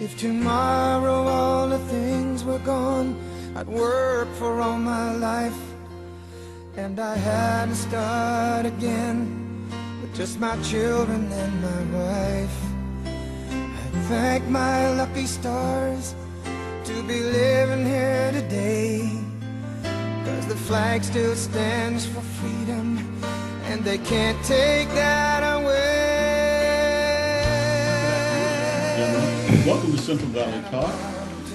If tomorrow all the things were gone, I'd work for all my life, and I had to start again with just my children and my wife. I thank my lucky stars to be living here today, 'cause the flag still stands for freedom, and they can't take that away. Welcome to Central Valley Talk.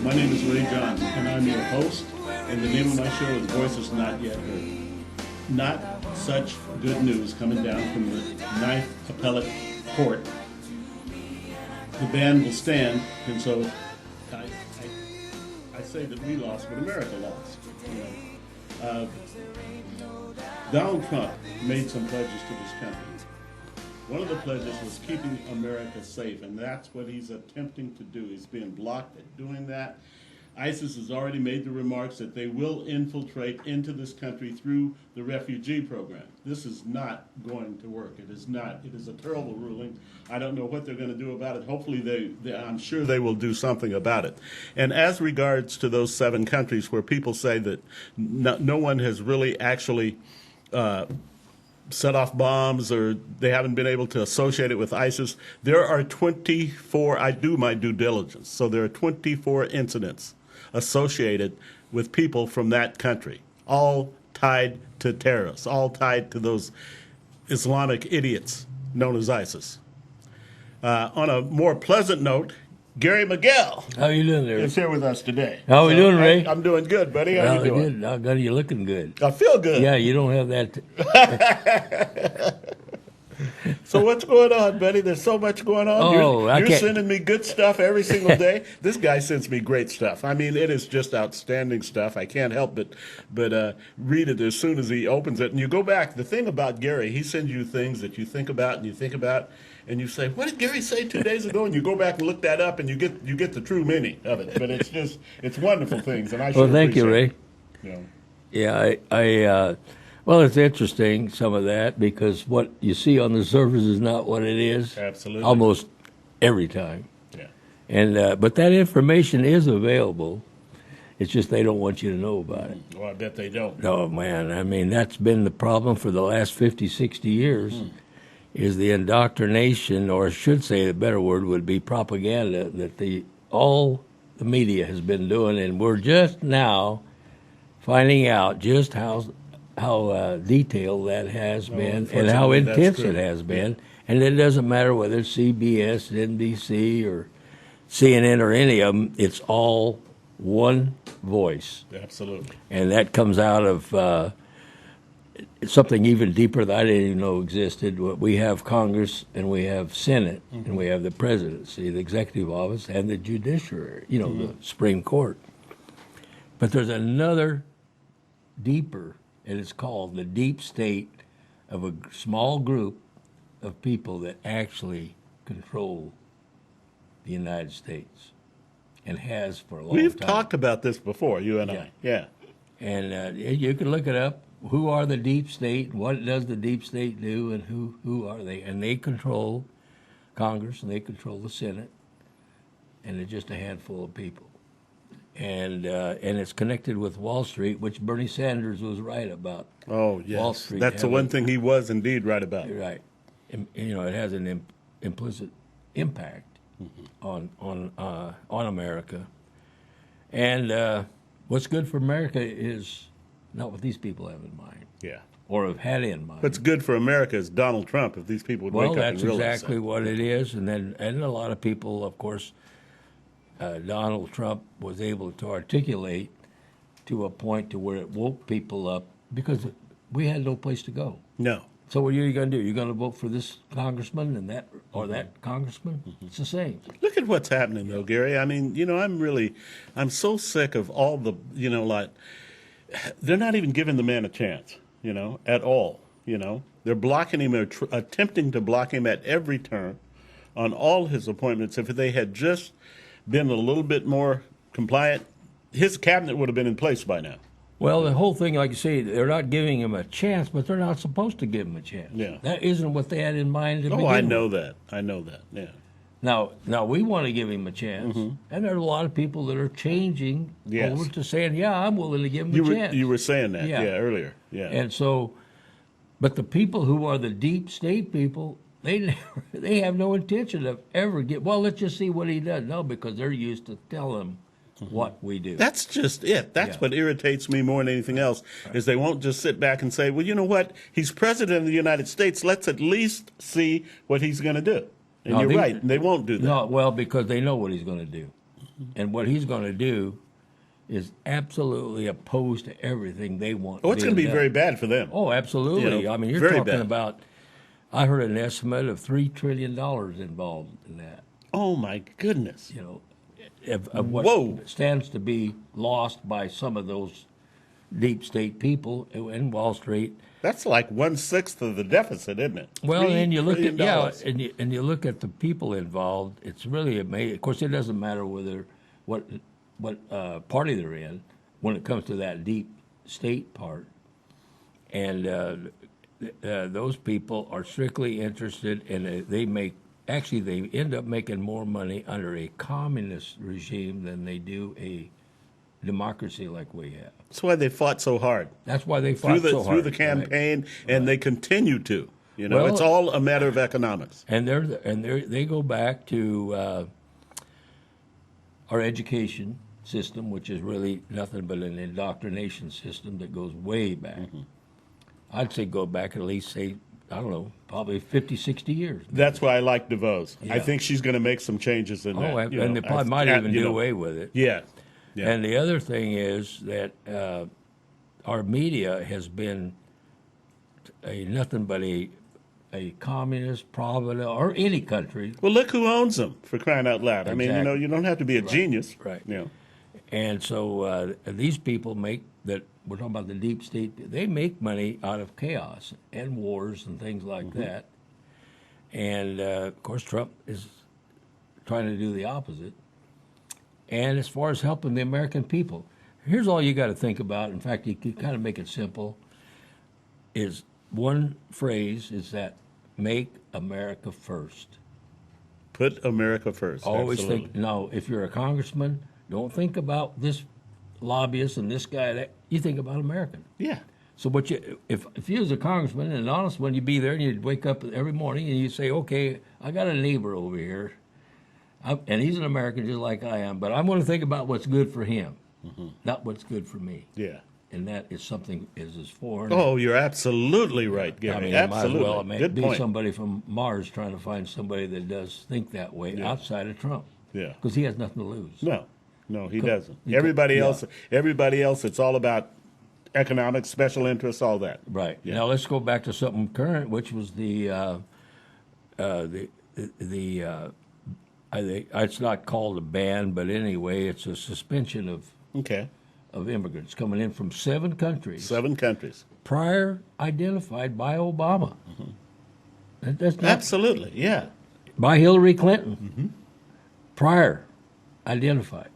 My name is Ray Johnson, and I'm your host, and the name of my show is Voices Not Yet Heard. Not such good news coming down from the Ninth Appellate Court. The ban will stand, and so I say that we lost, but America lost. Donald Trump made some pledges to this country. One of the pledges was keeping America safe, and that's what he's attempting to do. He's being blocked at doing that. ISIS has already made the remarks that they will infiltrate into this country through the refugee program. This is not going to work. It is not. It is a terrible ruling. I don't know what they're going to do about it. Hopefully, I'm sure they will do something about it. And as regards to those 7 countries where people say that no one has really actually set off bombs or they haven't been able to associate it with ISIS, there are 24, I do my due diligence, so there are 24 incidents associated with people from that country, all tied to terrorists, all tied to those Islamic idiots known as ISIS. On a more pleasant note, Gary Miguel How you doing there? is here with us today. How we doing, Ray? I'm doing good, buddy. How you doing? Good. Doggone, you're looking good. I feel good. Yeah, you don't have that. So what's going on, buddy? There's so much going on. Oh, I you're can't- sending me good stuff every single day. This guy sends me great stuff. I mean, it is just outstanding stuff. I can't help but read it as soon as he opens it. And you go back. The thing about Gary, he sends you things that you think about and you think about, and you say, "What did Gary say 2 days ago?" And you go back and look that up, and you get the true meaning of it. But it's wonderful things, and I sure Well, thank you, Ray. appreciate it. You know. Yeah, well, it's interesting, some of that, because what you see on the surface is not what it is. Absolutely. Almost every time. Yeah. And but that information is available. It's just they don't want you to know about it. Well, I bet they don't. Oh, man, I mean, that's been the problem for the last 50, 60 years, is the indoctrination, or I should say a better word would be propaganda, that all the media has been doing, and we're just now finding out just how detailed that has been and how unfortunately, that's intense true. it has been. And it doesn't matter whether it's CBS, NBC, or CNN or any of them, it's all one voice. Absolutely. And that comes out of something even deeper that I didn't even know existed. We have Congress and we have Senate and we have the presidency, the executive office, and the judiciary, the Supreme Court. But there's another deeper, and it's called the deep state of a small group of people that actually control the United States and has for a long time. We've talked about this before, you and I. Yeah. And you can look it up. Who are the deep state? What does the deep state do? And who are they? And they control Congress and they control the Senate. And it's just a handful of people. And it's connected with Wall Street, which Bernie Sanders was right about. Oh, yes. Wall Street That's the one thing he was indeed right about. Right. And, it has an implicit impact on America. And what's good for America is not what these people have in mind. Yeah. Or have had in mind. What's good for America is Donald Trump, if these people would wake up and that's realize exactly that. what it is. And a lot of people, of course, Donald Trump was able to articulate to a point to where it woke people up because we had no place to go. No. So what are you going to do? You're going to vote for this congressman and that or that congressman? It's the same. Look at what's happening, though, Gary. I mean, I'm so sick of all the, they're not even giving the man a chance, at all, They're blocking him, or attempting to block him at every turn on all his appointments. If they had just been a little bit more compliant, his cabinet would have been in place by now. Well, the whole thing, like you say, they're not giving him a chance, but they're not supposed to give him a chance. Yeah. That isn't what they had in mind to begin Oh, I with. know that. I know that, yeah. Now we want to give him a chance, and there are a lot of people that are changing Yes. over to saying, "Yeah, I'm willing to give him You a were chance." you were saying that, Yeah. yeah, earlier. Yeah. And so, but the people who are the deep state people, they have no intention of ever get. Well, let's just see what he does. No, because they're used to tell him what we do. That's just it. That's Yeah. what irritates me more than anything else, is they won't just sit back and say, well, you know what? He's president of the United States. Let's at least see what he's going to do. And No, you're they- right. They won't do that. No, well, because they know what he's going to do, and what he's going to do is absolutely opposed to everything they want. Oh, it's going to be being very done. bad for them. Oh, absolutely. You know, I mean, you're very talking bad. about. I heard an estimate of $3 trillion involved in that. Oh, my goodness. You know, of what Whoa. stands to be lost by some of those deep state people in Wall Street. That's like 1/6 of the deficit, isn't it? Well, $3 and you look at trillion. and you look at the people involved. It's really amazing. Of course, it doesn't matter whether what party they're in when it comes to that deep state part. And those people are strictly interested in they make. Actually, they end up making more money under a communist regime than they do a democracy like we have. That's why they fought so hard. That's why they fought so hard. Through the campaign, and they continue to. You know, Well, it's all a matter of economics. And they go back to our education system, which is really nothing but an indoctrination system that goes way back. I'd say go back at least, say, I don't know, probably 50, 60 years. That's why I like DeVos. I Yeah. think she's going to make some changes in that. Oh, and you know. they probably might even do away with it. Yeah. Yeah. And the other thing is that our media has been nothing but a communist, provident, or any country. Well, look who owns them, for crying out loud. I mean, you know, Exactly. you don't have to be a genius. Right. You know. And so these people make that, we're talking about the deep state, they make money out of chaos and wars and things like that. And, of course, Trump is trying to do the opposite. And as far as helping the American people, here's all you got to think about. In fact, you can kind of make it simple, is one phrase is that, make America first. Put America first. Always Absolutely. think, no, if you're a congressman, don't think about this lobbyist and this guy. That you think about American. Yeah. So what you, if you was a congressman and an honest one, you'd be there and you'd wake up every morning and you'd say, okay, I got a neighbor over here, and he's an American just like I am, but I'm going to think about what's good for him, not what's good for me. Yeah. And that is something is as foreign. Oh, you're absolutely right, Gary. I mean, it might as absolutely. well Good be point. somebody from Mars trying to find somebody that does think that way outside of Trump. Yeah. Because he has nothing to lose. No, he doesn't. he- Everybody yeah. else, it's all about economics, special interests, all that. Right. Yeah. Now let's go back to something current, which was it's not called a ban, but anyway, it's a suspension Okay. of immigrants coming in from 7 countries 7 countries. prior identified by Obama. That's not Absolutely. Yeah. by Hillary Clinton. Prior identified.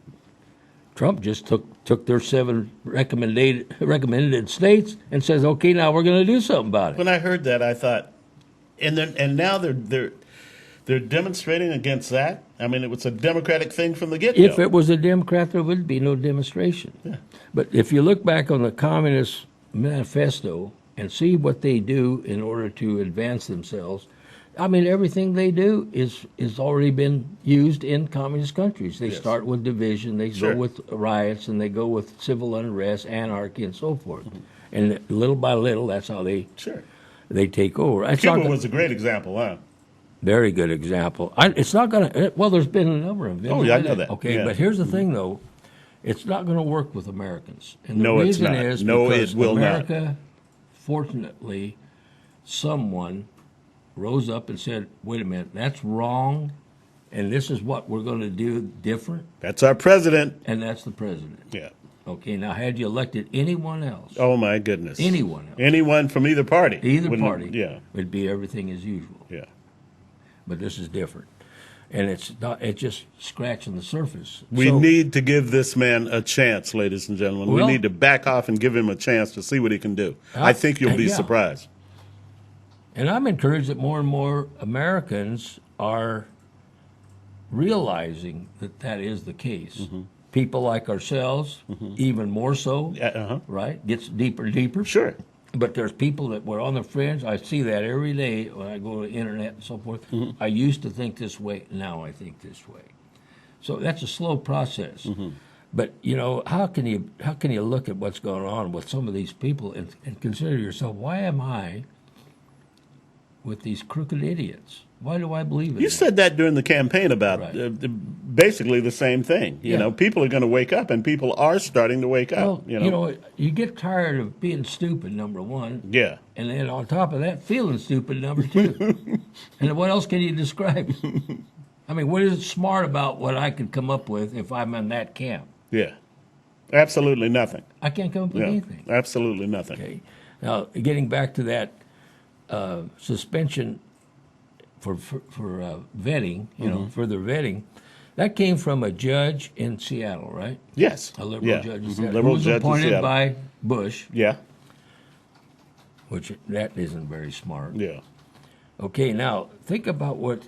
Trump just took their 7 recommended states and says, okay, now we're going to do something about it. When I heard that, I thought, and now they're demonstrating against that. I mean, it was a Democratic thing from the get-go. If it was a Democrat, there would be no demonstration. Yeah. But if you look back on the Communist Manifesto and see what they do in order to advance themselves, I mean, everything they do is already been used in communist countries. They Yes. start with division, they Sure. go with riots, and they go with civil unrest, anarchy, and so forth. And little by little, that's how they Sure. take over. It's Cuba not was a great example, huh? very good example. It's not going to. Well, there's been a number of them. Oh, yeah, I know that. Okay, Yeah. but here's the thing, though. It's not going to work with Americans. And the No, it's reason not. is No, because it will not. America, fortunately, someone rose up and said, wait a minute, that's wrong, and this is what we're going to do different, That's our president. and that's the president. Yeah. Okay, now had you elected anyone else, Oh, my goodness. anyone else, Anyone from either party. either wouldn't- party, Yeah. it'd be everything as usual. Yeah. But this is different. And it's not, it's just scratching the surface. We So- need to give this man a chance, ladies and gentlemen. Well- we need to back off and give him a chance to see what he can do. I think you'll be yeah. surprised. And I'm encouraged that more and more Americans are realizing that that is the case. People like ourselves, even more so, right? Gets deeper and deeper. Sure. But there's people that were on the fringe. I see that every day when I go to the internet and so forth. I used to think this way. Now I think this way. So that's a slow process. But you know, how can you look at what's going on with some of these people and consider yourself, why am I with these crooked idiots? Why do I believe in You that? said that during the campaign about Right. basically the same thing. You Yeah. know, people are going to wake up, and people are starting to wake Well, up. You know? you get tired of being stupid, number one. Yeah. And then on top of that, feeling stupid, number two. And what else can you describe? I mean, what is smart about what I could come up with if I'm in that camp? Yeah. Absolutely nothing. I can't come up with Yeah. anything. Absolutely nothing. Okay. Now, getting back to that suspension for vetting, further vetting, that came from a judge in Seattle, right? Yes. A liberal Yeah. judge in Mhm. Seattle. Liberal who was judge in appointed Seattle. by Bush, Yeah. which that isn't very smart. Yeah. Okay, now think about what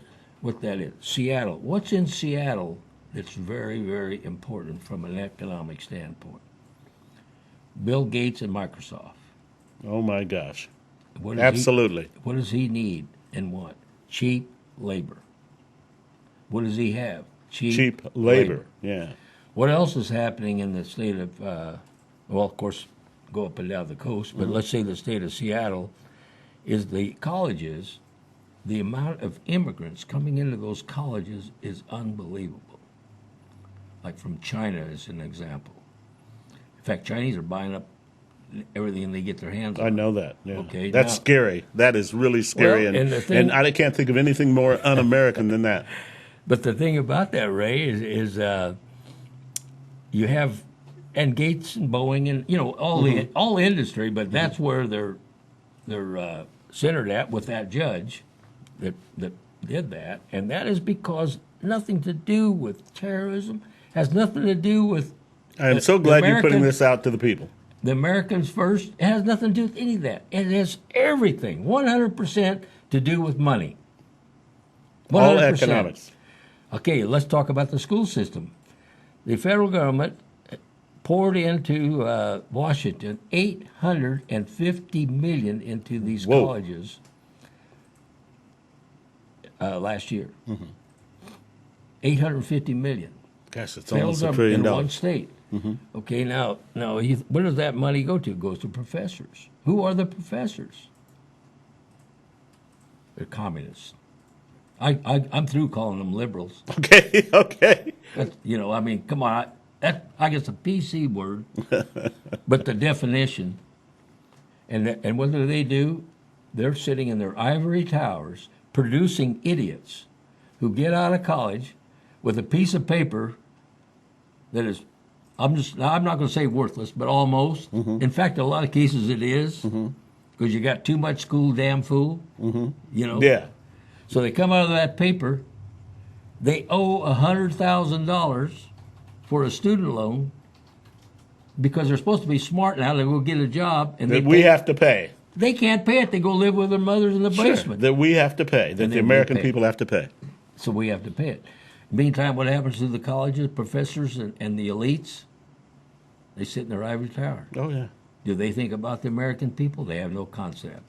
that is. Seattle. What's in Seattle that's very, very important from an economic standpoint? Bill Gates and Microsoft. Oh my gosh. What does Absolutely. What does he need and want? Cheap labor. What does he have? Cheap labor. Yeah. What else is happening in the state of, well, of course, go up and down the coast, but let's say the state of Seattle is the colleges, the amount of immigrants coming into those colleges is unbelievable. Like from China as an example. In fact, Chinese are buying up everything they get their hands on. I know that. Yeah. Okay, That's now- scary. That is really scary. Well, and and the thing- and I can't think of anything more un-American than that. But the thing about that, Ray, is you have, and Gates and Boeing and all industry, but that's where they're centered at with that judge that did that, and that is because nothing to do with terrorism, has nothing to do with I am The- so the glad you're putting American- this out to the people. the Americans first. It has nothing to do with any of that. It has everything, 100% to do with money. All 100%. economics. Okay, let's talk about the school system. The federal government poured into Washington $850 million into these Whoa. colleges last year. $850 million. Gosh, it's Federal almost $1 government trillion. in one state. Okay, now where does that money go to? It goes to professors. Who are the professors? They're communists. I'm through calling them liberals. Okay, okay. That's, I mean, come on. I guess a PC word, but the definition. And what do? They're sitting in their ivory towers producing idiots who get out of college with a piece of paper that is, I'm not going to say worthless, but almost. In fact, in a lot of cases it is, because you got too much school, damn fool. Yeah. So they come out of that paper, they owe $100,000 for a student loan because they're supposed to be smart now. They go get a job, and That we have to pay. they can't pay it. They go live with their mothers in the basement. That we have to pay. That And the then we American pay. people have to pay. So we have to pay it. Meantime, what happens to the colleges, professors, and the elites? They sit in their ivory tower. Oh, yeah. Do they think about the American people? They have no concept.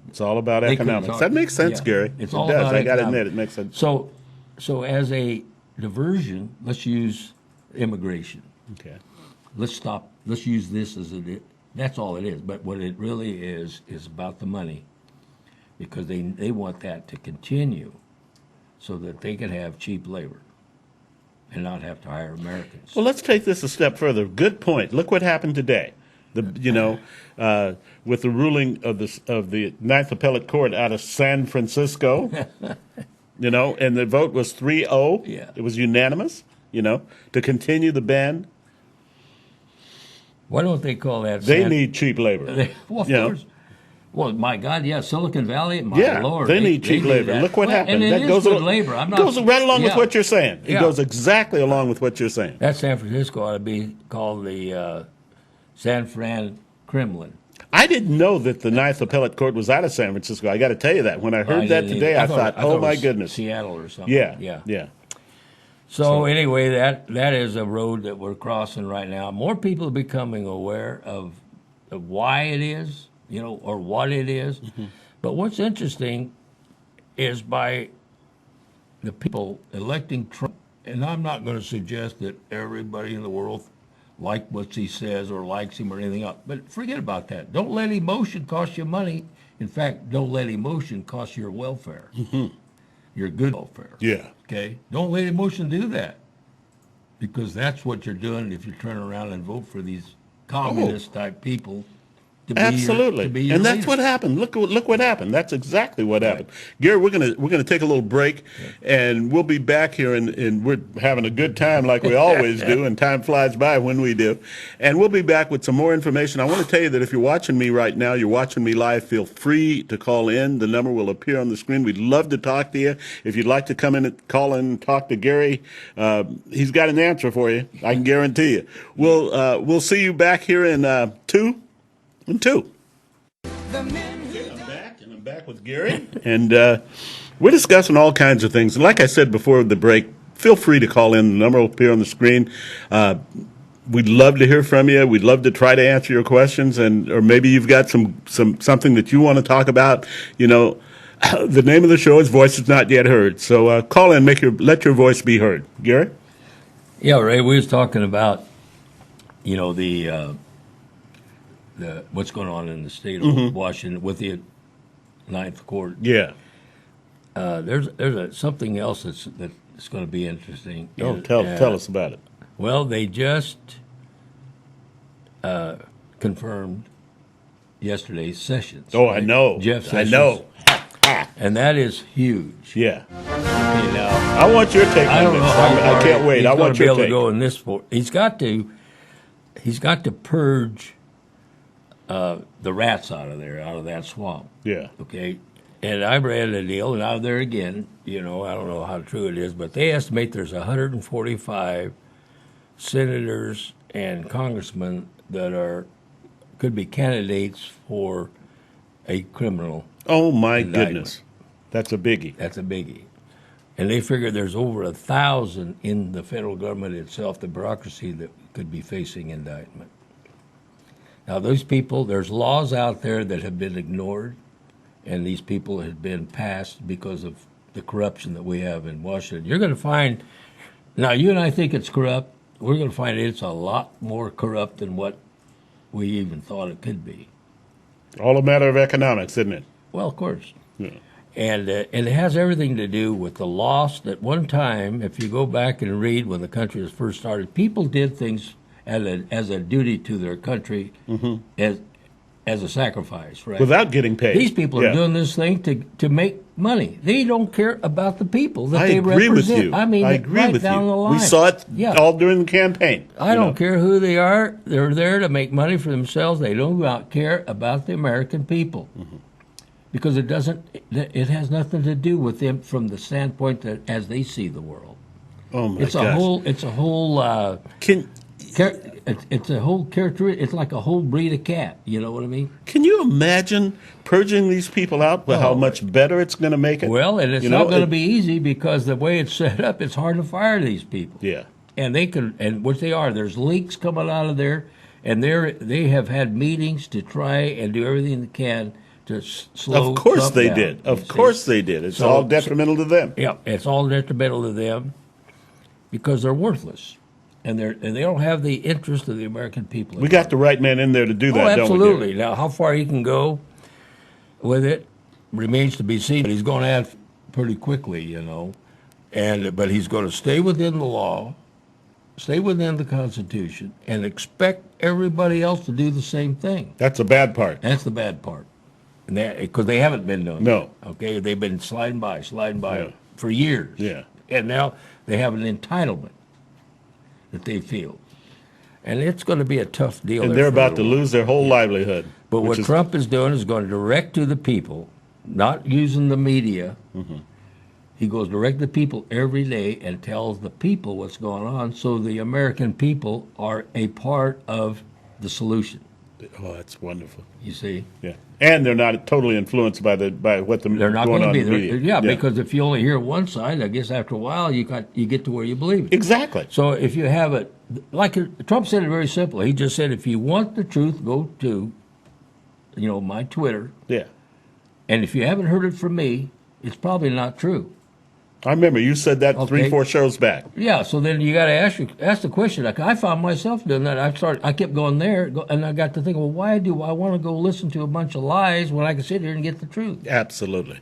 It's all about They couldn't economics. talk- That makes sense, yeah. Gary. It's it all does. about I got to economics. admit, it makes sense. So as a diversion, let's use immigration. Okay. Let's use this as it is. That's all it is. But what it really is about the money, because they want that to continue so that they can have cheap labor and not have to hire Americans. Well, let's take this a step further. Good point. Look what happened today. With the ruling of the Ninth Appellate Court out of San Francisco, and the vote was 3-0. Yeah. It was unanimous. To continue the ban. Why don't they call that? They need cheap labor. Well, of You know? course. Well, my God, yeah, Silicon Valley, my Yeah, Lord. they need cheap labor. that. Look what Well, happened. And it is good labor. I'm not, goes right along with yeah. what you're saying. It Yeah. goes exactly along with what you're saying. That San Francisco ought to be called the San Fran Kremlin. I didn't know that the Ninth Appellate Court was out of San Francisco. I got to tell you that. When I heard that didn't today, either. I thought, it oh my was goodness. Seattle or something. Yeah. So anyway, that is a road that we're crossing right now. More people are becoming aware of why it is, or what it is. Mm-hmm. But what's interesting is by the people electing Trump, and I'm not going to suggest that everybody in the world like what he says or likes him or anything else, but forget about that. Don't let emotion cost you money. In fact, don't let emotion cost your welfare, your good welfare. Yeah. Okay? Don't let emotion do that, because that's what you're doing if you turn around and vote for these communist-type people. Absolutely, to be your and that's leader. what happened. Look what happened. That's exactly what happened. Gary, we're gonna take a little break, and we'll be back here, and we're having a good time like we always do, and time flies by when we do. And we'll be back with some more information. I want to tell you that if you're watching me right now, you're watching me live, feel free to call in. The number will appear on the screen. We'd love to talk to you. If you'd like to come in and call in and talk to Gary, he's got an answer for you. I can guarantee you. We'll see you back here in 2 and 2. I'm back with Gary, and we're discussing all kinds of things. And like I said before the break, feel free to call in. The number will appear on the screen. We'd love to hear from you. We'd love to try to answer your questions, or maybe you've got something that you want to talk about. The name of the show is Voices Not Yet Heard. So call in, let your voice be heard. Gary? Yeah, Ray, we was talking about, what's going on in the state of Washington with the Ninth Court. Yeah. There's something else that's going to be interesting. Tell us about it. Well, they just confirmed yesterday Sessions. Oh, right? I know. Jeff Sessions. I know. And that is huge. Yeah. Okay, now, I want your take I on don't know this. how I far can't wait. he's I gonna want be your able take. to go in this. He's got to purge the rats out of that swamp. Yeah. Okay. And I read a deal, and out there again, I don't know how true it is, but they estimate there's 145 senators and congressmen that could be candidates for a criminal. Oh my indictment. goodness, that's a biggie. That's a biggie. And they figure there's over 1,000 in the federal government itself, the bureaucracy, that could be facing indictment. Now, those people, there's laws out there that have been ignored, and these people have been passed because of the corruption that we have in Washington. You're going to find, now you and I think it's corrupt, we're going to find it's a lot more corrupt than what we even thought it could be. All a matter of economics, isn't it? Well, of course. Yeah. And it has everything to do with the loss that one time, if you go back and read when the country was first started, people did things as a duty to their country, as a sacrifice, right? Without getting paid. These people are doing this thing to make money. They don't care about the people that they agree represent. with you. I mean, I agree right with down you. the line. We saw it all during the campaign. I don't care who they are. They're there to make money for themselves. They don't care about the American people. Because it has nothing to do with them from the standpoint that as they see the world. Oh my It's a whole it's a whole character. It's like a whole breed of cat. You know what I mean? Can you imagine purging these people out? How much better it's going to make it? Well, and it's not going to be easy because the way it's set up, it's hard to fire these people. Yeah. And they can, and what they are, there's leaks coming out of there, and they have had meetings to try and do everything they can to slow. Of course Trump they down, did. Of you course see. they did. It's all detrimental to them. Yeah, it's all detrimental to them because they're worthless, and they don't have the interest of the American people. We got the right man in there to do that, don't we? Absolutely. Now, how far he can go with it remains to be seen. But he's going to have pretty quickly, but he's going to stay within the law, stay within the Constitution, and expect everybody else to do the same thing. That's the bad part. That's the bad part. Because they haven't been doing No. it. Okay, they've been sliding by for years. Yeah. And now they have an entitlement that they feel. And it's going to be a tough deal. And they're about to lose their whole livelihood. But what Trump is doing is going direct to the people, not using the media. He goes direct to the people every day and tells the people what's going on, so the American people are a part of the solution. Oh, that's wonderful. You see, Yeah, and they're not totally influenced by what they're not going going to on be in the there. media. Yeah, because if you only hear one side, I guess after a while you get to where you believe it. exactly. So if you have it, like Trump said it very simply. He just said, if you want the truth, go to, my Twitter, Yeah, and if you haven't heard it from me, it's probably not true. I remember you said that Okay. 3-4 shows back. Yeah, so then you got to ask the question. Like I found myself doing that. I kept going there, and I got to think, well, why do I want to go listen to a bunch of lies when I can sit here and get the truth? Absolutely.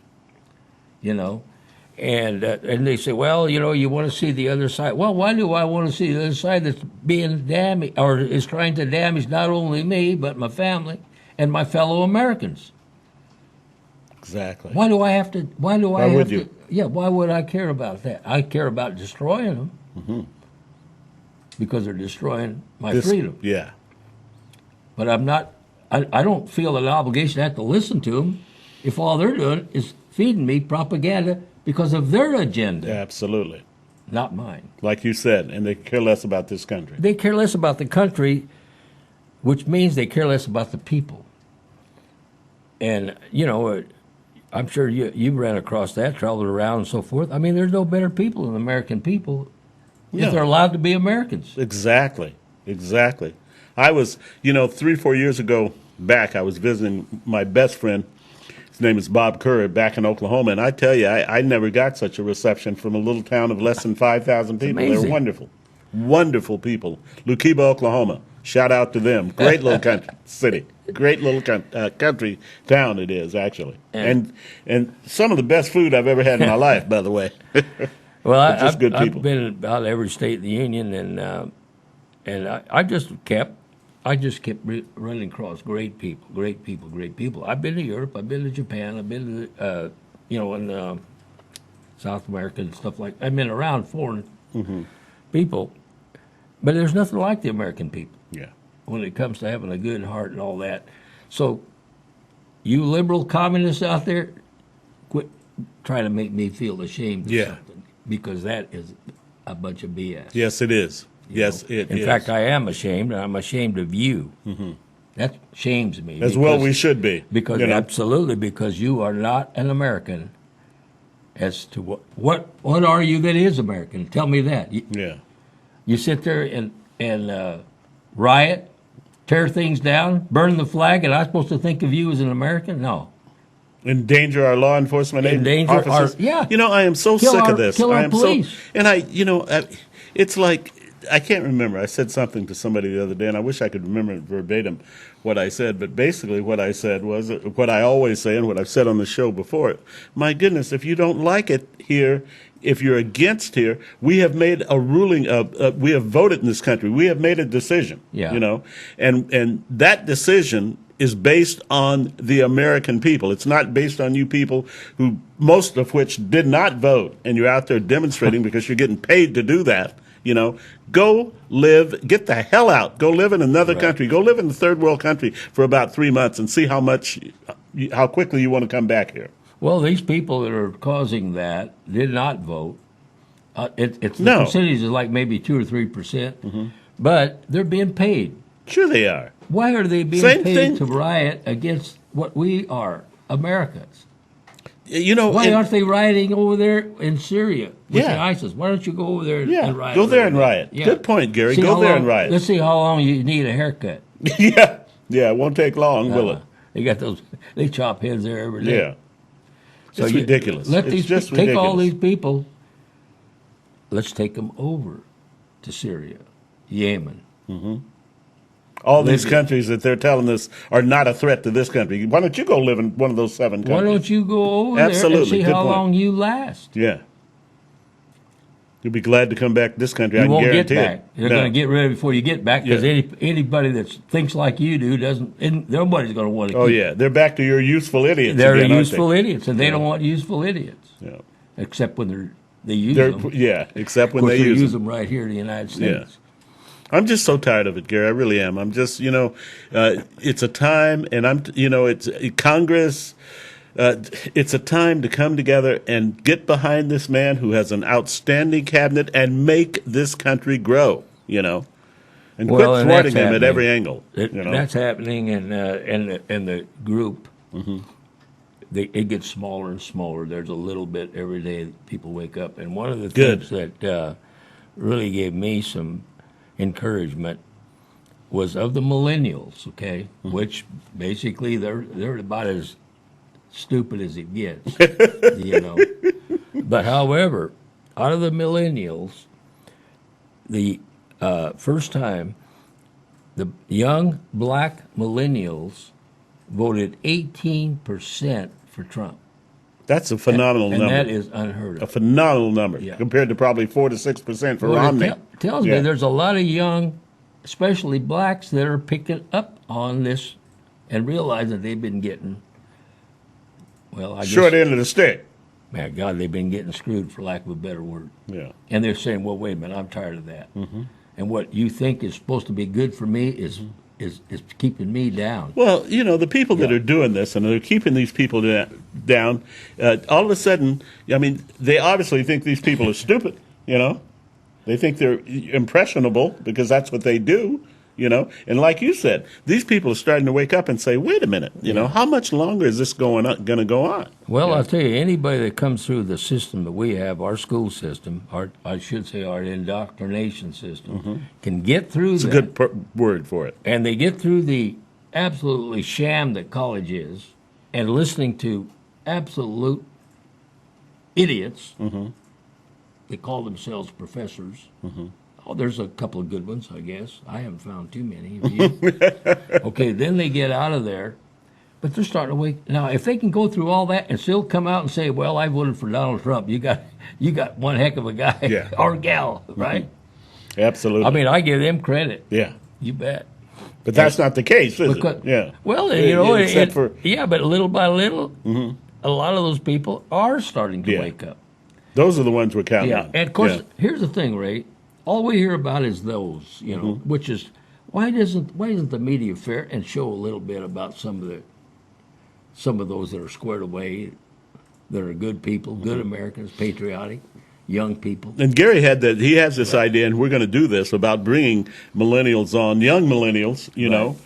And they say, well, you want to see the other side. Well, why do I want to see the other side that's being damaged or is trying to damage not only me but my family and my fellow Americans? Exactly. Why do I have to? Why would have you? to? Yeah, why would I care about that? I care about destroying them because they're destroying my freedom. Yeah. But I'm not. I don't feel an obligation to have to listen to them if all they're doing is feeding me propaganda because of their agenda, Absolutely. not mine. Like you said, and they care less about this country. They care less about the country, which means they care less about the people. And I'm sure you ran across that, traveled around and so forth. I mean, there's no better people than the American people if No. they're allowed to be Americans. Exactly. I was, 3-4 years ago back, I was visiting my best friend. His name is Bob Curry back in Oklahoma. And I tell you, I never got such a reception from a little town of less than 5,000 people. They were amazing. wonderful. Wonderful people. Lukiba, Oklahoma. Shout out to them. Great little country city. Great little country town it is, actually. And some of the best food I've ever had in my life, by the way. Well, just good people. I've been in about every state in the union, and I just kept running across great people. I've been to Europe, I've been to Japan, I've been to in South America and stuff like. I've been around foreign people, but there's nothing like the American people Yeah. when it comes to having a good heart and all that. So, you liberal communists out there, quit trying to make me feel ashamed of Yeah. something, because that is a bunch of BS. Yes, it is. Yes, know? it In is. fact, I am ashamed, and I'm ashamed of you. That shames me. As well we should be. Because absolutely, because you are not an American. As to what are you that is American? Tell me that. Yeah. You sit there and riot, tear things down, burn the flag, and I'm supposed to think of you as an American? No. Endanger our law enforcement Endanger officers. yeah. I am so Kill sick our- of this. kill our I am police. it's like, I can't remember. I said something to somebody the other day, and I wish I could remember verbatim what I said. But basically, what I said was what I always say, and what I've said on the show before. My goodness, if you don't like it here, if you're against here, we have made a ruling. We have voted in this country. We have made a decision. Yeah. And that decision is based on the American people. It's not based on you people who, most of which did not vote, and you're out there demonstrating because you're getting paid to do that. Go live, get the hell out. Go live in another country. Go live in a third world country for about 3 months and see how quickly you want to come back here. Well, these people that are causing that did not vote. The No. percentage is like maybe 2 or 3%, but they're being paid. Sure they are. Why are they being Same paid thing. to riot against what we are, Americans? Why Why aren't they rioting over there in Syria with Yeah. the ISIS? Why don't you go over there and riot? go there over and riot. Yeah. Good point, Gary. See Go how there long- and riot. Let's see how long you need a haircut. Yeah, it won't take long, will it? They got those. They chop heads there every day. Yeah. So It's you- ridiculous. Let It's these just take all ridiculous. these people. Let's take them over to Syria, Yemen. All these Libya. countries that they're telling us are not a threat to this country. Why don't you go live in one of those 7 countries? Why don't you go over there and Absolutely. see Good how point. long you last? Yeah. You'll be glad to come back to this country. I You can won't get guarantee back. it. They're No. going to get rid of it before you get back because Yeah. anybody that thinks like you do doesn't. Nobody's going to want to. Oh keep yeah, they're back to your useful idiots. They're again, aren't useful idiots, and they don't want useful idiots, they? Yeah. except when they use They're, them. yeah, except Of when course, they use them. them right here in the United States. I'm just so tired of it, Gary. I really am. I'm just, it's a time, and it's Congress. It's a time to come together and get behind this man who has an outstanding cabinet and make this country grow. and Well, quit and thwarting that's him at happening. every angle. You know? That's happening, and the group, Mm-hmm. it gets smaller and smaller. There's a little bit every day that people wake up, and one of the Good. things that really gave me some encouragement was of the millennials, okay, Mm-hmm. which basically they're about as stupid as it gets, you know. But however, out of the millennials, the first time the young black millennials voted 18% for Trump. That's a phenomenal And number. that is unheard a of. phenomenal number Yeah. compared to probably 4 to 6% for Well, Romney. it tells Yeah. me there's a lot of young, especially blacks, that are picking up on this and realizing they've been getting, well, I Short guess, end of the stick. man, God, they've been getting screwed, for lack of a better word. Yeah. And they're saying, well, wait a minute, I'm tired of that. And what you think is supposed to be good for me is keeping me down. Well, you know, the people that Yeah. are doing this and they're keeping these people down, all of a sudden, I mean, they obviously think these people are stupid, you know? They think they're impressionable because that's what they do, you know? And like you said, these people are starting to wake up and say, wait a minute, you know, how much longer is this going to go on? Well, I'll tell you, anybody that comes through the system that we have, our school system, I should say our indoctrination system, can get through It's a that. good word for it. And they get through the absolutely sham that college is and listening to absolute idiots that call themselves professors. Oh, there's a couple of good ones, I guess. I haven't found too many. Have you? Okay, then they get out of there, but they're starting to wake. Now, if they can go through all that and still come out and say, "Well, I voted for Donald Trump," you got one heck of a guy Yeah. or gal, right? Absolutely. I mean, I give them credit. yeah. You bet. But that's not the case, is Because- it? Yeah. Well, you know, Except for, yeah, but little by little, a lot of those people are starting to Yeah. wake up. those are the ones we're counting Yeah, on. and of course, Yeah. here's the thing, Ray. All we hear about is those, you know, which is why isn't the media fair and show a little bit about some of those that are squared away, that are good people, good Americans, patriotic, young people. And Gary he has this idea, and we're going to do this about bringing millennials on, young millennials, you know,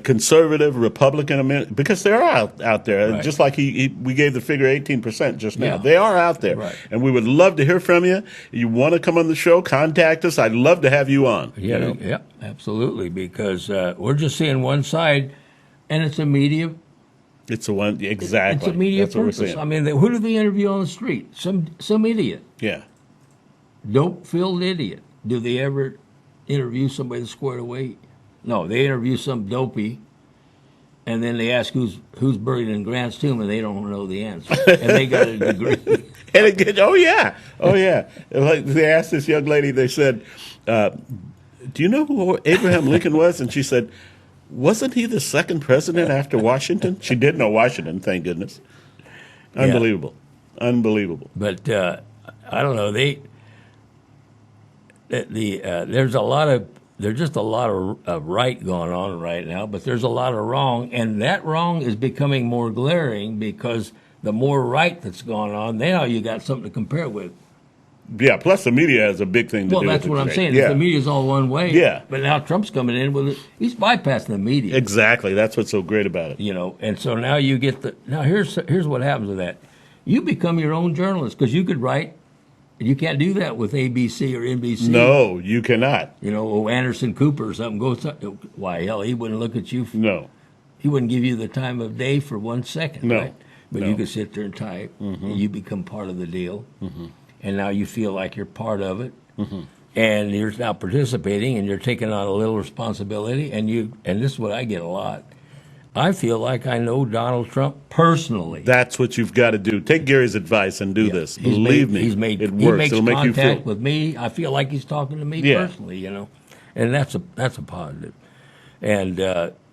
conservative, Republican, because they are out there. Right. Just like we gave the figure 18% just now. Yeah. They are out there. Right. And we would love to hear from you. You want to come on the show, contact us. I'd love to have you on. Yeah, you know? yeah, absolutely, because we're just seeing one side, and it's a media. It's the one, exactly. It's a media That's what we're purpose. saying. I mean, who do they interview on the street? Some idiot, Yeah. dope-filled idiot. Do they ever interview somebody that's squared away? No, they interview some dopey, and then they ask who's buried in Grant's tomb, and they don't know the answer, and they got a degree. And it gets, oh yeah. Like they asked this young lady, they said, do you know who Abraham Lincoln was? And she said, wasn't he the second president after Washington? She did know Washington, thank goodness. Unbelievable. Unbelievable. But I don't know. There's just a lot of right going on right now, but there's a lot of wrong, and that wrong is becoming more glaring because the more right that's going on, now you got something to compare with. Yeah, plus the media has a big thing to Well, do with that's it what I'm today. saying. Yeah, The media's all one way. Yeah. But now Trump's coming in with it. He's bypassing the media. exactly. That's what's so great about it. You know, and so now you get here's what happens with that. You become your own journalist because you could write. You can't do that with ABC or NBC. No, you cannot. You know, Anderson Cooper or something goes. Why, hell, he wouldn't look at you. No. He wouldn't give you the time of day for 1 second. No. Right? But No. you could sit there and type, and you become part of the deal. And now you feel like you're part of it. And you're now participating, and you're taking on a little responsibility. And this is what I get a lot. I feel like I know Donald Trump personally. That's what you've got to do. Take Gary's advice and do this. He's Believe made- me, he's made, it he works. makes It'll make you contact feel. with me. I feel like he's talking to me Yeah. personally, you know, and that's a positive.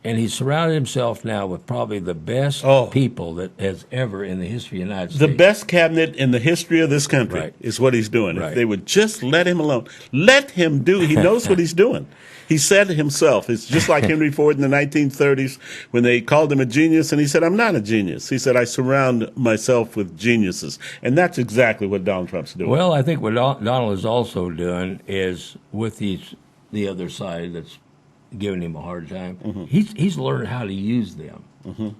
And he's surrounded himself now with probably the best people that has ever in the history of the United The States. best cabinet in the history of this country Right. is what he's doing. Right. If they would just let him alone, let him do. He knows what he's doing. He said himself, it's just like Henry Ford in the 1930s when they called him a genius, and he said, I'm not a genius. He said, I surround myself with geniuses. And that's exactly what Donald Trump's doing. Well, I think what Donald is also doing is with the other side that's giving him a hard time. He's learned how to use them, and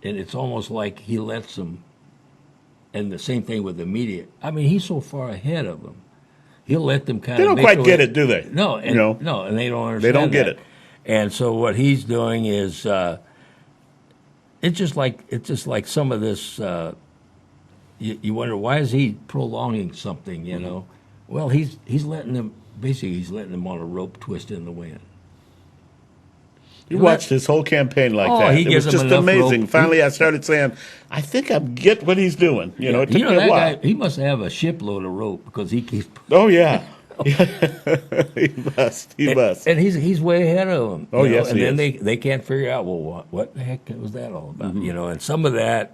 it's almost like he lets them. And the same thing with the media. I mean, he's so far ahead of them. He'll let them kind They of. don't quite get it, do they? No, and, no, and they don't understand. They don't get that. it. And so what he's doing is, it's just like some of this. You wonder, why is he prolonging something? You know, well, he's letting them. Basically, he's letting them on a rope twist in the wind. You watched his whole campaign like Oh, that. he It was gives them just enough amazing. rope. Finally, I started saying, I think I get what he's doing. You know, it took me a that while. guy, he must have a shipload of rope because he keeps. Oh, yeah. He must. He must. And he's way ahead of them. Oh, you know, yes, and he then is. they can't figure out, well, what the heck was that all about? You know, and some of that,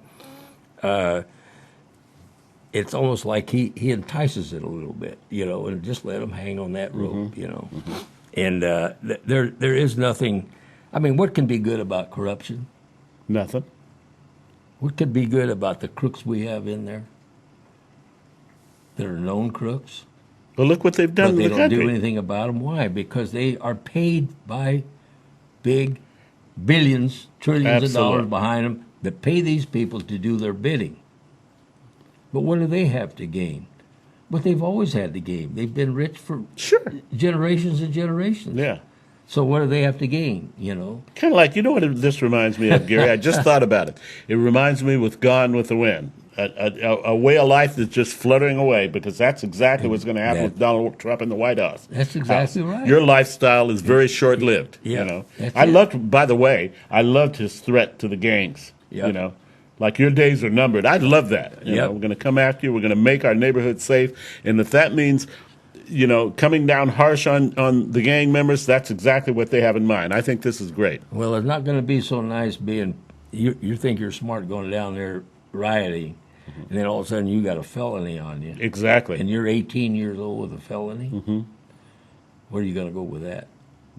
it's almost like he entices it a little bit, you know, and just let them hang on that rope, you know. And there is nothing. I mean, what can be good about corruption? Nothing. What could be good about the crooks we have in there? That are known crooks. Well, look what they've done But in they the don't country. do anything about them. Why? Because they are paid by big billions, trillions of Absolutely. dollars behind them that pay these people to do their bidding. But what do they have to gain? But they've always had to gain. They've been rich for Sure. generations and generations. Yeah. So what do they have to gain, you know? Kind of like, you know what this reminds me of, Gary? I just thought about it. It reminds me with Gone with the Wind. A way of life that's just fluttering away, because that's exactly what's going to happen with Donald Trump in the White House. That's exactly right. Your lifestyle is very short-lived. Yeah, You know, that's I it. loved. By the way, I loved his threat to the gangs. Yep. You know, like your days are numbered. I love that. You know, Yep. we're going to come after you. We're going to make our neighborhood safe, and if that means, you know, coming down harsh on the gang members, that's exactly what they have in mind. I think this is great. Well, it's not going to be so nice being, you think you're smart going down there rioting, and then all of a sudden you got a felony on you. Exactly. And you're 18 years old with a felony? Mm-hmm. Where are you going to go with that?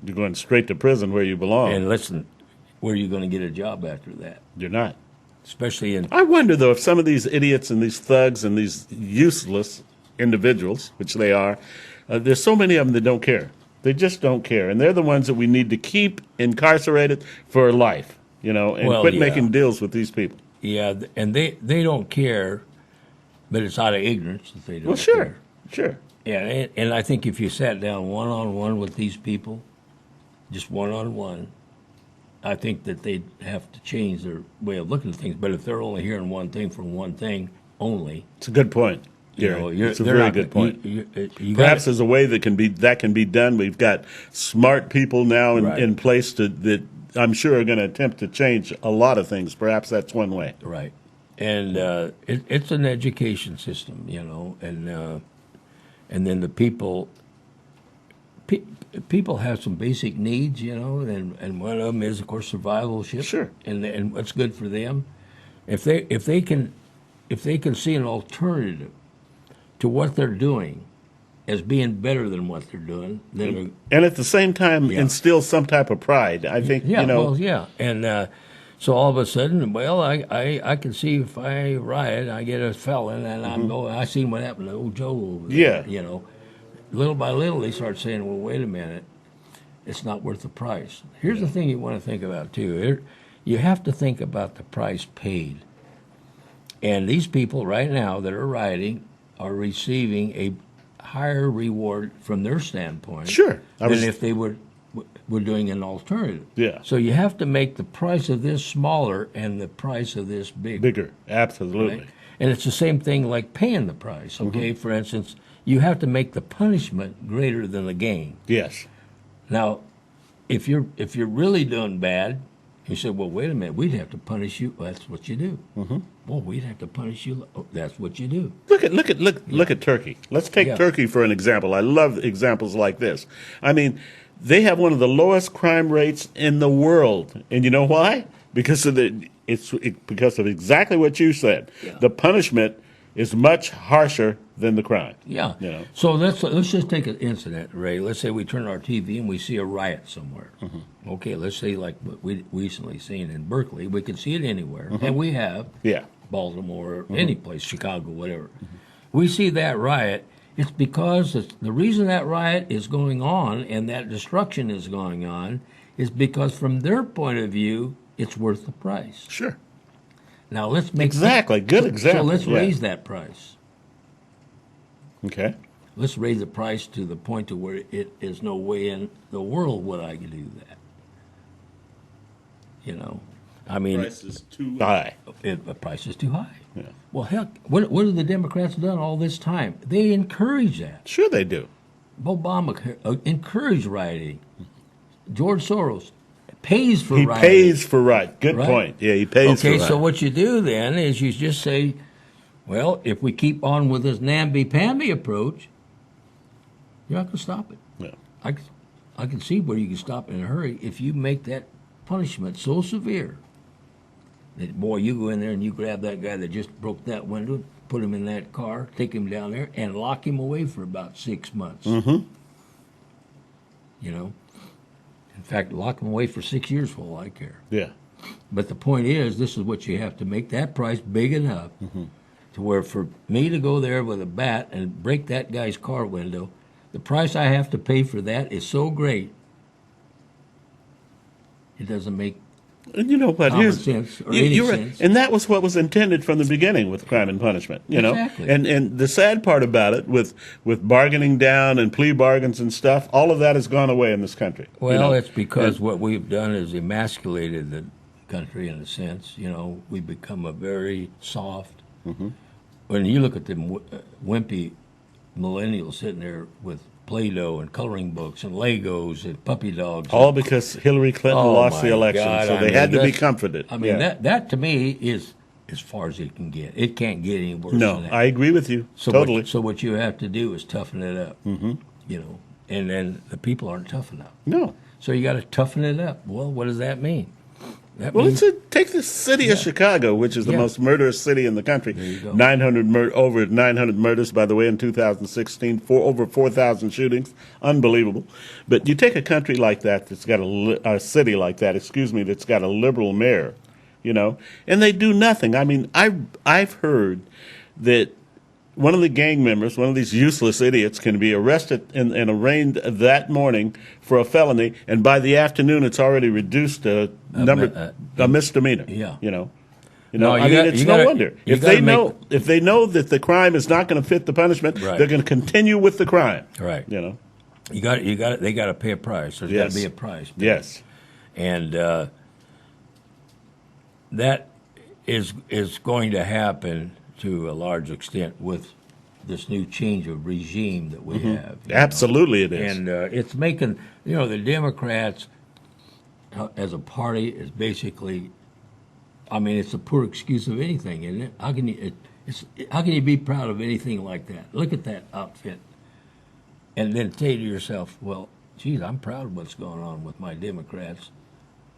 You're going straight to prison where you belong. And listen, where are you going to get a job after that? You're not. Especially in, I wonder, though, if some of these idiots and these thugs and these useless individuals, which they are, there's so many of them that don't care. They just don't care. And they're the ones that we need to keep incarcerated for life, you know, and Well, quit yeah. making deals with these people. yeah, and they don't care, but it's out of ignorance that they don't Well, sure, care. sure. Yeah, and I think if you sat down one-on-one with these people, just one-on-one, I think that they'd have to change their way of looking at things. But if they're only hearing one thing from one thing only, It's a good point, you Gary. know, It's a they're very not good gonna- point. You Perhaps gotta- there's a way that can be done. We've got smart people now Right. in place that I'm sure are going to attempt to change a lot of things. Perhaps that's one way. right, and it's an education system, you know, and then the people. People have some basic needs, you know, and one of them is, of course, survivalship. Sure. And what's good for them, if they can see an alternative to what they're doing as being better than what they're doing, then And at the same time, Yeah. instill some type of pride. I think, yeah, you know, well, yeah, and so all of a sudden, well, I can see if I riot, I get a felon, and I'm going. I seen what happened to old Joe over there, Yeah. you know. Little by little, they start saying, well, wait a minute, it's not worth the price. Here's the thing you want to think about, too. You have to think about the price paid. And these people right now that are rioting are receiving a higher reward from their standpoint Sure. than if they were doing an alternative. Yeah. So you have to make the price of this smaller and the price of this bigger. bigger. Absolutely. Right? And it's the same thing like paying the price, okay? For instance, you have to make the punishment greater than the gain. Yes. Now, if you're really doing bad, you say, well, wait a minute, we'd have to punish you. Well, that's what you do. Well, we'd have to punish you. Oh, that's what you do. Look at Turkey. Let's take Yeah. Turkey for an example. I love examples like this. I mean, they have one of the lowest crime rates in the world, and you know why? Because of because of exactly what you said. Yeah. The punishment is much harsher than the crime. Yeah. You know. So let's just take an incident, Ray. Let's say we turn our TV and we see a riot somewhere. Okay, let's say like what we recently seen in Berkeley. We can see it anywhere, and we have Yeah. Baltimore, any place, Chicago, whatever. We see that riot, It's because the reason that riot is going on and that destruction is going on is because from their point of view, it's worth the price. Sure. Now let's make Exactly. Good so, example. So let's Yeah. raise that price. Okay. Let's raise the price to the point to where it is no way in the world would I do that. You know, I mean, Price is too high. the price is too high. Yeah. Well, heck, what have the Democrats done all this time? They encourage that. Sure they do. Obama encouraged rioting. George Soros pays for He rioting. pays for right. Good Right? point. Yeah, he pays for Okay, right. so what you do then is you just say, well, if we keep on with this namby-pamby approach, you're not going to stop it. Yeah. I can see where you can stop in a hurry if you make that punishment so severe that, boy, you go in there and you grab that guy that just broke that window, put him in that car, take him down there, and lock him away for about 6 months. Mm-hmm. You know? In fact, lock him away for 6 years for all I care. Yeah. But the point is, this is what you have to make that price big enough to where for me to go there with a bat and break that guy's car window, the price I have to pay for that is so great, it doesn't make And you know what? common Here's sense or you- any you're right. sense. And that was what was intended from the beginning with crime and punishment. You know, Exactly. and the sad part about it, with bargaining down and plea bargains and stuff, all of that has gone away in this country. you Well, know? it's because And- what we've done is emasculated the country in a sense. You know, we've become a very soft. When you look at them wimpy millennials sitting there with Play-Doh and coloring books and Legos and puppy dogs. all because Hillary Clinton Oh, lost the my election, God, so I they mean, had to be that's- comforted. I mean, Yeah. that to me is as far as it can get. It can't get any worse No, than that. I agree with you So totally. what you have to do is toughen it up. You know, and then the people aren't tough enough. No. So you got to toughen it up. Well, what does that mean? That Well, means take the city of Chicago, which is the Yeah. most murderous city in the country. There you go. Over 900 murders, by the way, in 2016. Over 4,000 shootings. Unbelievable. But you take a country like that that's got a city like that, that's got a liberal mayor, you know, and they do nothing. I mean, I've heard that one of the gang members, one of these useless idiots, can be arrested and arraigned that morning for a felony, and by the afternoon it's already reduced to a misdemeanor. Yeah. You know. No, I mean, it's no wonder you if they gotta if they know that the crime is not going to fit the punishment, Right. they're going to continue with the crime. Right. You know. you got they got to pay a price. There's got Yes. to be a price. Yes. And that is going to happen to a large extent with this new change of regime that we have. you know. Absolutely, it is. And it's making, the Democrats as a party is basically, I mean, it's a poor excuse of anything, isn't it? How can you be proud of anything like that? Look at that outfit. And then say to yourself, well, geez, I'm proud of what's going on with my Democrats.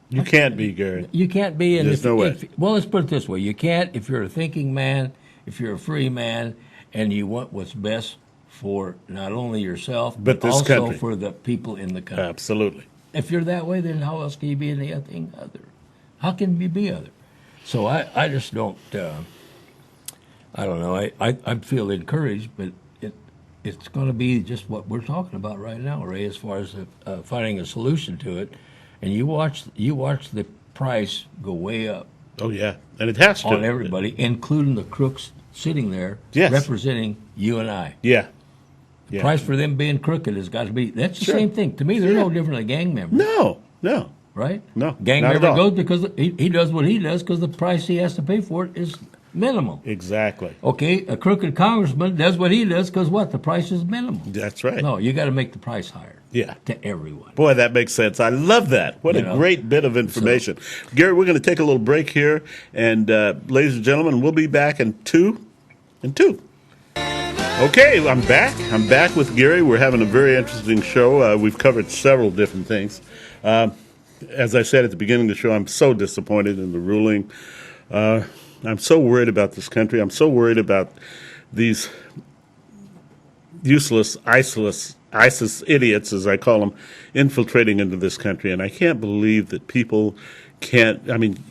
You can't be, Gary. You can't be in There's no way. well, let's put it this way. You can't if you're a thinking man, if you're a free man, and you want what's best for not only yourself, But this also country. for the people in the country. Absolutely. If you're that way, then how else can you be anything other? How can you be other? So I just don't, I don't know. I feel encouraged, but it's going to be just what we're talking about right now, Ray, as far as finding a solution to it. And you watch the price go way up Oh yeah, and it has to. on everybody, including the crooks sitting there Yes. representing you and I. Yeah. Yeah. Price for them being crooked has got to be. That's the Sure. same thing. To me, they're no different than gang members. No. Right? No, Gang not at member all. goes because he does what he does because the price he has to pay for it is minimal. Exactly. Okay, a crooked congressman does what he does because what? The price is minimal. That's right. No, you got to make the price higher. Yeah. To everyone. Boy, that makes sense. I love that. What You a know. great bit of information. Gary, we're going to take a little break here. And ladies and gentlemen, we'll be back in two. Okay, I'm back. I'm back with Gary. We're having a very interesting show. We've covered several different things. As I said at the beginning of the show, I'm so disappointed in the ruling. I'm so worried about this country. I'm so worried about these useless, ISIS idiots, as I call them, infiltrating into this country. And I can't believe that people can't. I mean,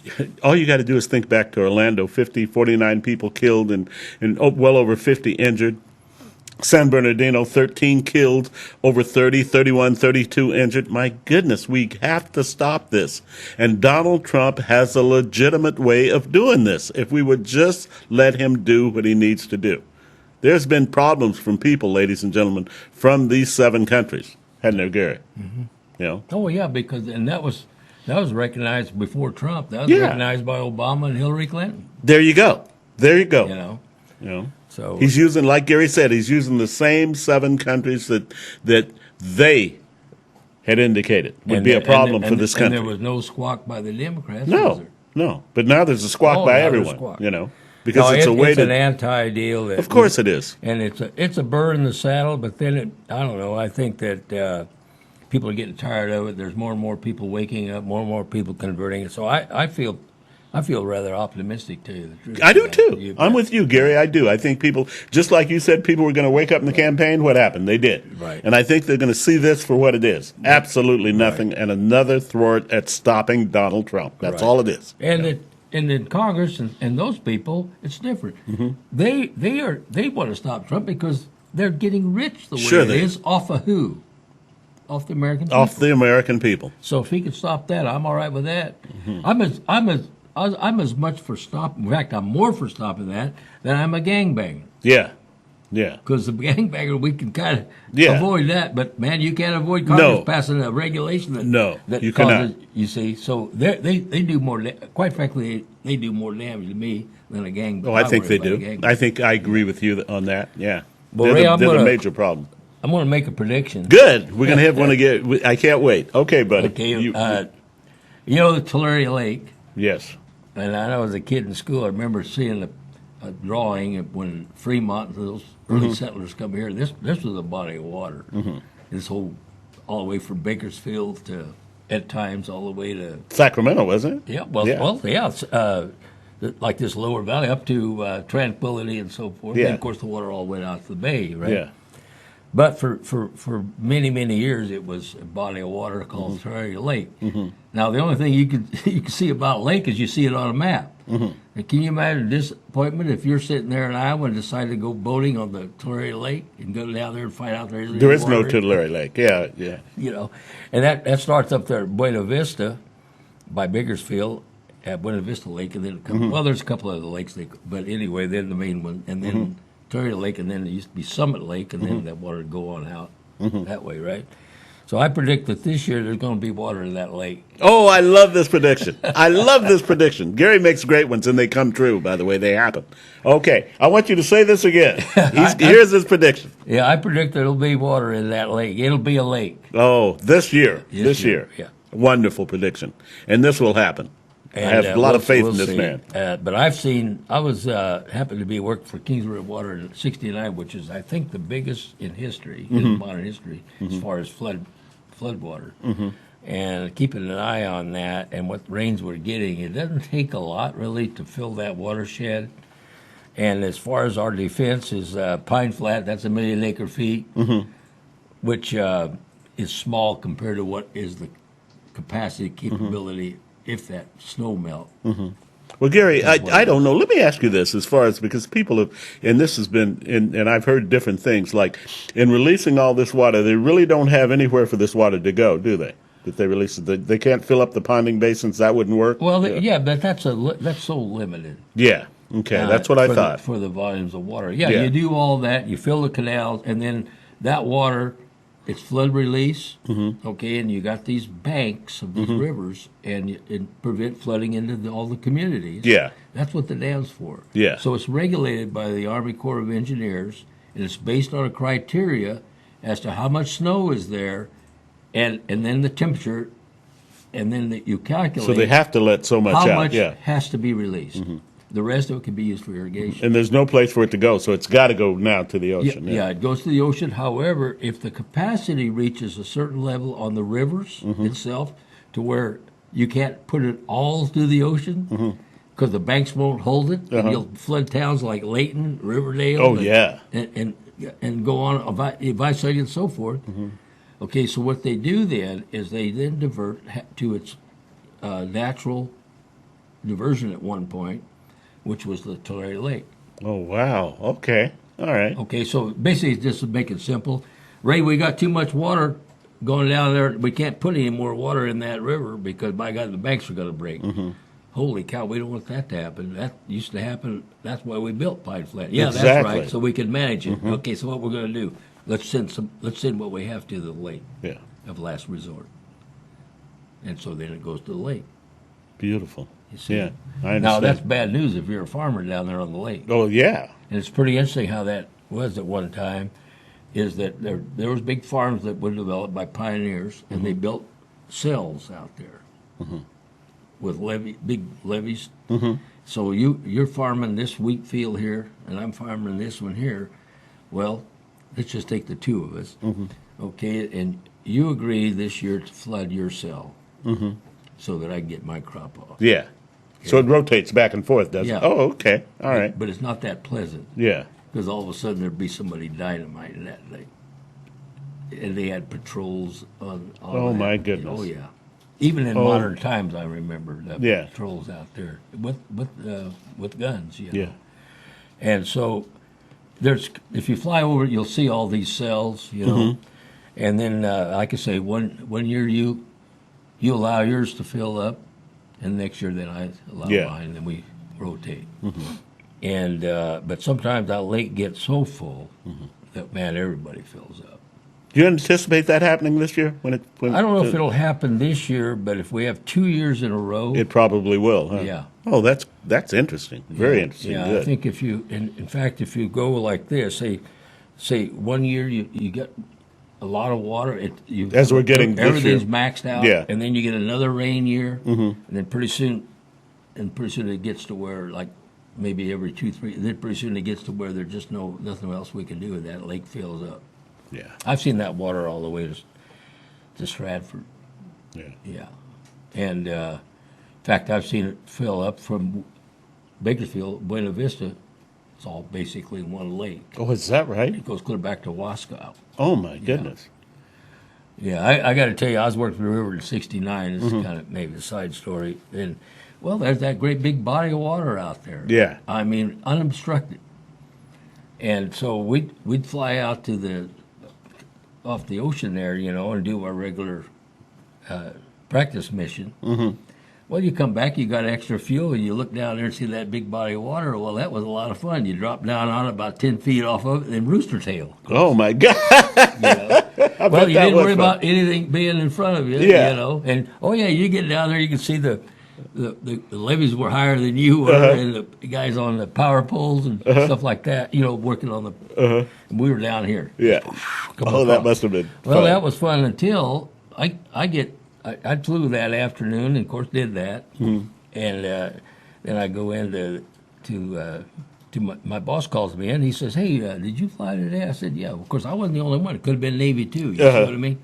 all you got to do is think back to Orlando, 49 people killed and well over 50 injured. San Bernardino, 13 killed, over 30, 31, 32 injured. My goodness, we have to stop this. And Donald Trump has a legitimate way of doing this if we would just let him do what he needs to do. There's been problems from people, ladies and gentlemen, from these 7 countries, hadn't there, Gary? Mm-hmm. You know? Oh yeah, because and that was recognized before Trump. That was Yeah. recognized by Obama and Hillary Clinton. There you go. There you go. You know, You know? so He's using, like Gary said, he's using the same 7 countries that they had indicated would be a problem for this country. And there was no squawk by the Democrats. was No, there? no. But now there's a squawk Oh, by now there's everyone, squawk. you know, because No, it's a way it's to. an anti-deal. Of course it is. And it's a bird in the saddle. But then I don't know. I think that people are getting tired of it. There's more and more people waking up, more and more people converting. So I feel rather optimistic, to tell you the truth. I do You too. bet. I'm with you, Gary. I do. I think people, just like you said, people were going to wake up in the campaign. What happened? They did. Right. And I think they're going to see this for what it is. Absolutely nothing, and another thwart at stopping Donald Trump. That's Right. all it is. And in Congress and those people, it's different. Mm-hmm. They want to stop Trump because they're getting rich the way Sure it they- is off of who? Off the American people. Off the American people. So if he could stop that, I'm all right with that. Mm-hmm. I'm as much for stopping. In fact, I'm more for stopping that than I'm a gangbanger. Yeah. Yeah. Because the gangbanger, we can kind of Yeah. avoid that, but man, you can't avoid Congress No. passing a regulation that No, that you causes, cannot. You see, so they do more. Quite frankly, they do more damage to me than a gang. Oh, I think worry they about a do. gangbanger. I think I agree with you on that. Yeah. Well, Ray, I'm they're the gonna- major problem. I'm going to make a prediction. Good. We're going to have one again. I can't wait. Okay, buddy. Okay, You- you know the Tulare Lake. yes. And I know as a kid in school, I remember seeing a drawing of when Fremont and those early settlers come here. This was a body of water. This whole, all the way from Bakersfield to, at times, all the way to Sacramento, wasn't it? yeah, it's, like this lower valley up to Tranquility and so forth. Yeah. And of course, the water all went out to the bay, right? Yeah. But for many, many years, it was a body of water called Tulare Lake. Now, the only thing you can see about lake is you see it on a map. And can you imagine the disappointment if you're sitting there in Iowa and decide to go boating on the Tulare Lake and go down there and find out there isn't There any is no water? Tulare Lake. Yeah, yeah. You know, and that starts up there at Buena Vista by Bakersfield at Buena Vista Lake, and then well, there's a couple other lakes, but anyway, then the main one, and then Tulare Lake, and then it used to be Summit Lake, and then that water would go on out that way, right? So I predict that this year there's going to be water in that lake. Oh, I love this prediction. I love this prediction. Gary makes great ones, and they come true, by the way. They happen. Okay, I want you to say this again. Here's his prediction. Yeah, I predict there'll be water in that lake. It'll be a lake. Oh, this year. This This year, year. yeah. Wonderful prediction. And this will happen. I have a lot of faith in this see. man. But I was happened to be working for Kingsbury Water in '69, which is I think the biggest in history, in modern history, as far as floodwater. And keeping an eye on that and what rains we're getting, it doesn't take a lot really to fill that watershed. And as far as our defense is Pine Flat, that's 1 million acre feet, which is small compared to what is the capacity, capability if that snow melt. Well, Gary, I don't know. Let me ask you this, as far as, because people have, and this has been, and I've heard different things, like in releasing all this water, they really don't have anywhere for this water to go, do they? That they release it, they can't fill up the ponding basins. That wouldn't work. Well, yeah, but that's so limited. Yeah. Okay, that's what I for thought. for the volumes of water. Yeah, Yeah. you do all that. You fill the canals, and then that water, it's flood release. Okay, and you got these banks of these rivers, and it prevent flooding into all the communities. Yeah. That's what the dam's for. Yeah. So it's regulated by the Army Corps of Engineers, and it's based on a criteria as to how much snow is there, and then the temperature, and then you calculate So they have to let so much how out. much Yeah. has to be released. The rest of it can be used for irrigation. And there's no place for it to go, so it's got to go now to the ocean. Yeah, it goes to the ocean. However, if the capacity reaches a certain level on the rivers itself to where you can't put it all to the ocean because the banks won't hold it, and you'll flood towns like Layton, Riverdale. Oh, yeah. And go on, Visalia and so forth. Okay, so what they do then is they then divert to its natural diversion at one point, which was the Tulare Lake. Oh, wow. Okay. All right. Okay, so basically, just to make it simple, Ray, we got too much water going down there. We can't put any more water in that river because, by God, the banks are going to break. Holy cow, we don't want that to happen. That used to happen. That's why we built Pine Flat. Yeah, that's Exactly. right. So we could manage it. Okay, so what we're going to do? Let's send what we have to the lake Yeah. of last resort. And so then it goes to the lake. Beautiful. You see? Yeah. I understand. Now that's bad news if you're a farmer down there on the lake. Oh, yeah. And it's pretty interesting how that was at one time. Is that there was big farms that were developed by pioneers, and they built cells out there with big levees. So you're farming this wheat field here, and I'm farming this one here. Well, let's just take the two of us, okay? And you agree this year to flood your cell, so that I can get my crop off. Yeah. So it rotates back and forth, doesn't Yeah. it? Oh, okay. All right. But it's not that pleasant. Yeah. Because all of a sudden there'd be somebody dynamiting that lake. And they had patrols on Oh, that. my goodness. Oh, yeah. Even in modern times, I remember the Yeah. patrols out there with guns, you know. Yeah. And so if you fly over, you'll see all these cells, you know. And then, like I say, one year you allow yours to fill up, and next year then I allow Yeah. mine, and then we rotate. And but sometimes that lake gets so full that, man, everybody fills up. Do you anticipate that happening this year? When I don't know if it'll happen this year, but if we have 2 years in a row, It probably will, huh? Yeah. Oh, that's interesting. Very interesting. Yeah, Good. I think if you, in fact, if you go like this, say 1 year you get a lot of water. As we're getting this everything's year. maxed out. Yeah. And then you get another rain year, and then pretty soon it gets to where, like, maybe every 2-3. Then pretty soon it gets to where there's just nothing else we can do, and that lake fills up. Yeah. I've seen that water all the way to Stratford. Yeah. Yeah, and in fact, I've seen it fill up from Bakersfield, Buena Vista. It's all basically one lake. Oh, is that right? It goes clear back to Wasco. Oh, my goodness. Yeah, I got to tell you, I was working the river in '69. This is kind of maybe a side story. And, well, there's that great big body of water out there. Yeah. I mean, unobstructed. And so we'd fly out to off the ocean there, you know, and do our regular practice mission. Well, you come back, you got extra fuel, and you look down there and see that big body of water. Well, that was a lot of fun. You drop down on it about 10 feet off of it, and rooster tail. Oh, my God. You know? I Well, bet you that didn't was worry fun. about anything being in front of you, Yeah. you know. And, oh, yeah, you get down there, you can see the levees were higher than you were, and the guys on the power poles and stuff like that, you know, working on the. And we were down here. Yeah. Come Oh, that across. must have been Well, fun. that was fun until I flew that afternoon, and of course did that, and then I go in to my boss calls me in. He says, "Hey, did you fly today?" I said, "Yeah." Of course, I wasn't the only one. It could have been Navy too. You know what I mean?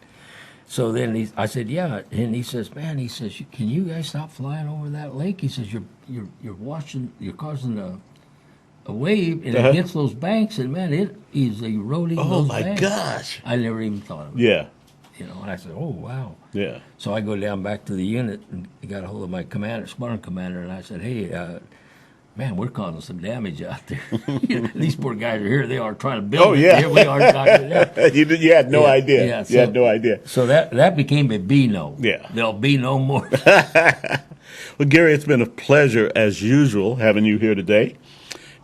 So then I said, "Yeah," and he says, "Man," he says, "Can you guys stop flying over that lake?" He says, "You're causing a wave, and it hits those banks, and man, it is eroding Oh, those my banks." gosh. I never even thought of it. Yeah. You know, and I said, "Oh, wow." Yeah. So I go down back to the unit and got a hold of my squadron commander, and I said, "Hey, man, we're causing some damage out there. You know, these poor guys are here. They are trying to build Oh, it. yeah. Here we are talking there." You had no Yeah, idea. yeah, You had no idea. So that became a be no. Yeah. There'll be no more. Well, Gary, it's been a pleasure, as usual, having you here today.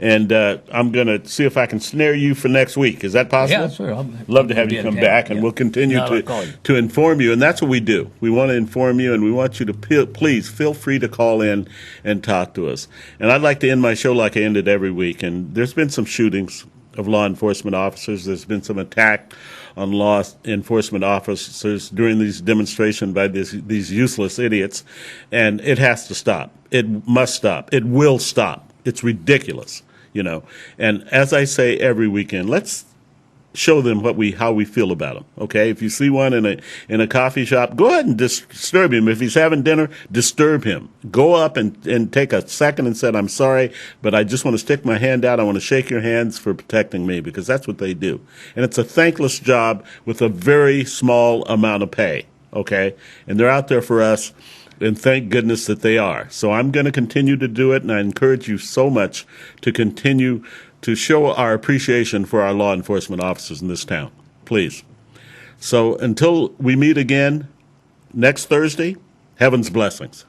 And I'm going to see if I can snare you for next week. Is that possible? Yeah, sure. Love to have you come back, and we'll continue No, I'll call you. to inform you. And that's what we do. We want to inform you, and we want you to please feel free to call in and talk to us. And I'd like to end my show like I ended every week. And there's been some shootings of law enforcement officers. There's been some attack on law enforcement officers during these demonstrations by these useless idiots. And it has to stop. It must stop. It will stop. It's ridiculous. You know, and as I say every weekend, let's show them how we feel about them. Okay, if you see one in a coffee shop, go ahead and disturb him. If he's having dinner, disturb him. Go up and take a second and say, "I'm sorry, but I just want to stick my hand out. I want to shake your hands for protecting me," because that's what they do, and it's a thankless job with a very small amount of pay. Okay, and they're out there for us. And thank goodness that they are. So I'm going to continue to do it, and I encourage you so much to continue to show our appreciation for our law enforcement officers in this town. Please. So until we meet again next Thursday, heaven's blessings.